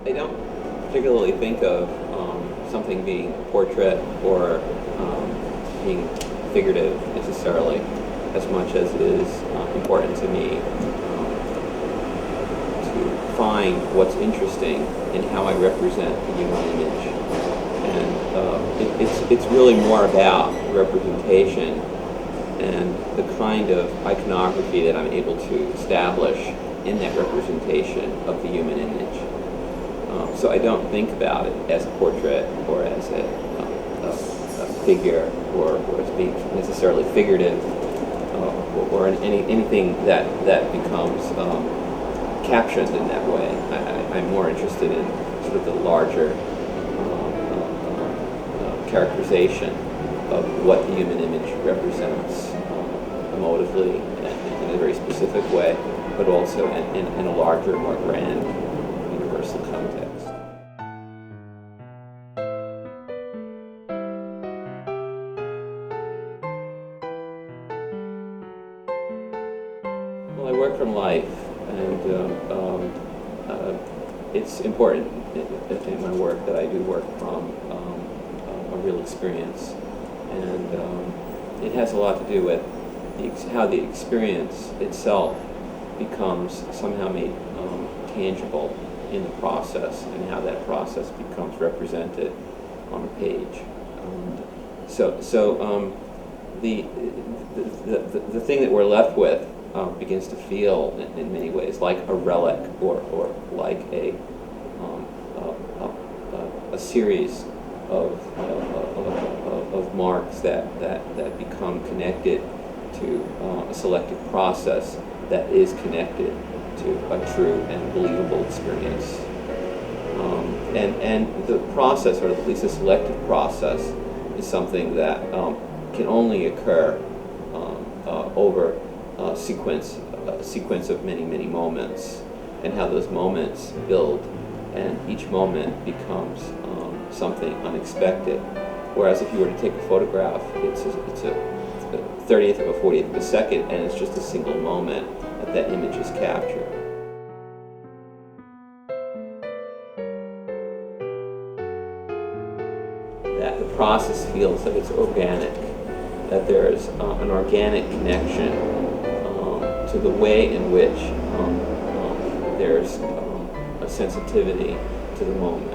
I don't particularly think of something being a portrait or being figurative necessarily, as much as it is important to me to find what's interesting in how I represent the human image. And it's really more about representation and the kind of iconography that I'm able to establish in that representation of the human image. So I don't think about it as a portrait or as a figure or as being necessarily figurative or anything that becomes captioned in that way. I'm more interested in sort of the larger characterization of what the human image represents emotively in a very specific way, but also in a larger, more grand, universal context. Well, I work from life, and it's important in my work that I do work from a real experience, and it has a lot to do with how the experience itself becomes somehow made tangible in the process, and how that process becomes represented on a page. The thing that we're left with begins to feel in many ways like a relic or like a series of marks that become connected to a selective process that is connected to a true and believable experience. And the process, or at least the selective process, is something that can only occur over a sequence of many moments, and how those moments build, and each moment becomes something unexpected. Whereas if you were to take a photograph, it's a 30th of a 40th of a second, and it's just a single moment that image is captured. That the process feels that it's organic, that there's an organic connection to the way in which there's a sensitivity to the moment.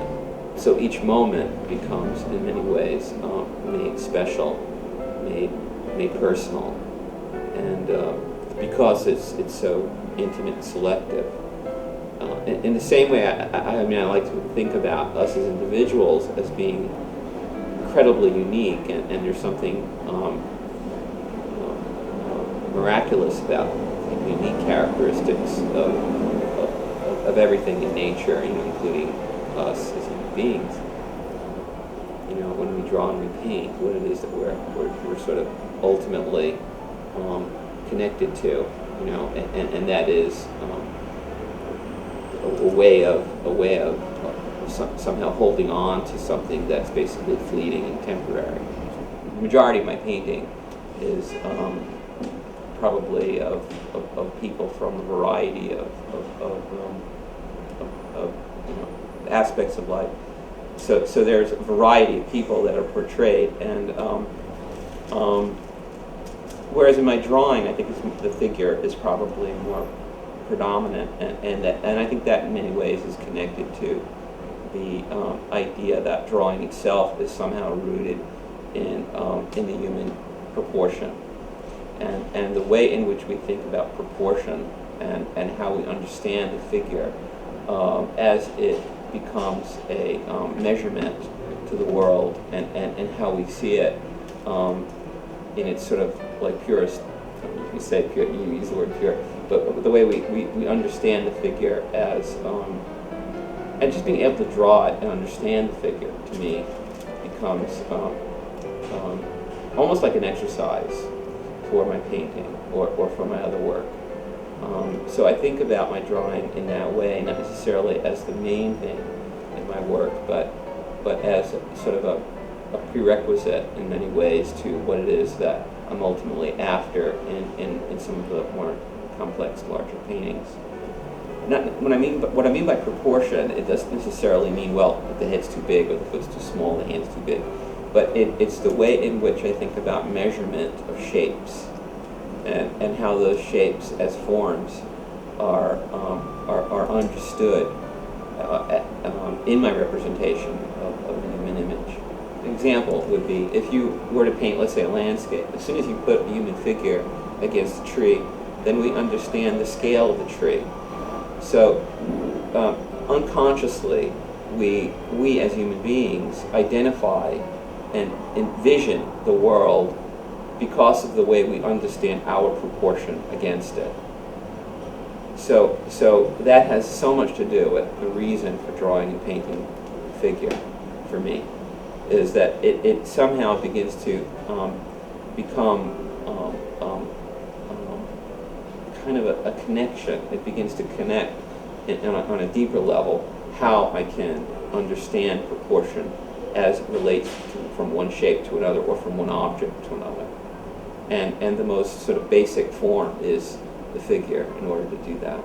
So each moment becomes, in many ways, made special, made personal, and because it's so intimate and selective. In the same way, I like to think about us as individuals as being incredibly unique, and there's something miraculous about the unique characteristics of everything in nature, including us as human beings. When we draw and we paint, what it is that we're sort of ultimately connected to, and that is a way of somehow holding on to something that's basically fleeting and temporary. The majority of my painting is probably of people from a variety of aspects of life. So there's a variety of people that are portrayed, and whereas in my drawing, I think the figure is probably more predominant, and I think that in many ways is connected to the idea that drawing itself is somehow rooted in the human proportion, and the way in which we think about proportion and how we understand the figure as it becomes a measurement to the world, and how we see it in its sort of like purest. You say pure, you use the word pure, but the way we understand the figure as and just being able to draw it and understand the figure, to me, becomes almost like an exercise for my painting or for my other work. So I think about my drawing in that way, not necessarily as the main thing in my work, but as sort of a prerequisite in many ways to what it is that I'm ultimately after in some of the more complex, larger paintings. What I mean by proportion, it doesn't necessarily mean, well, the head's too big or the foot's too small, the hand's too big. But it's the way in which I think about measurement of shapes and how those shapes as forms are understood in my representation of the human image. An example would be if you were to paint, let's say, a landscape. As soon as you put a human figure against a tree, then we understand the scale of the tree. So unconsciously, we as human beings identify and envision the world because of the way we understand our proportion against it. So that has so much to do with the reason for drawing and painting a figure for me, is that it somehow begins to become kind of a connection. It begins to connect on a deeper level how I can understand proportion as it relates from one shape to another or from one object to another. And the most sort of basic form is the figure in order to do that.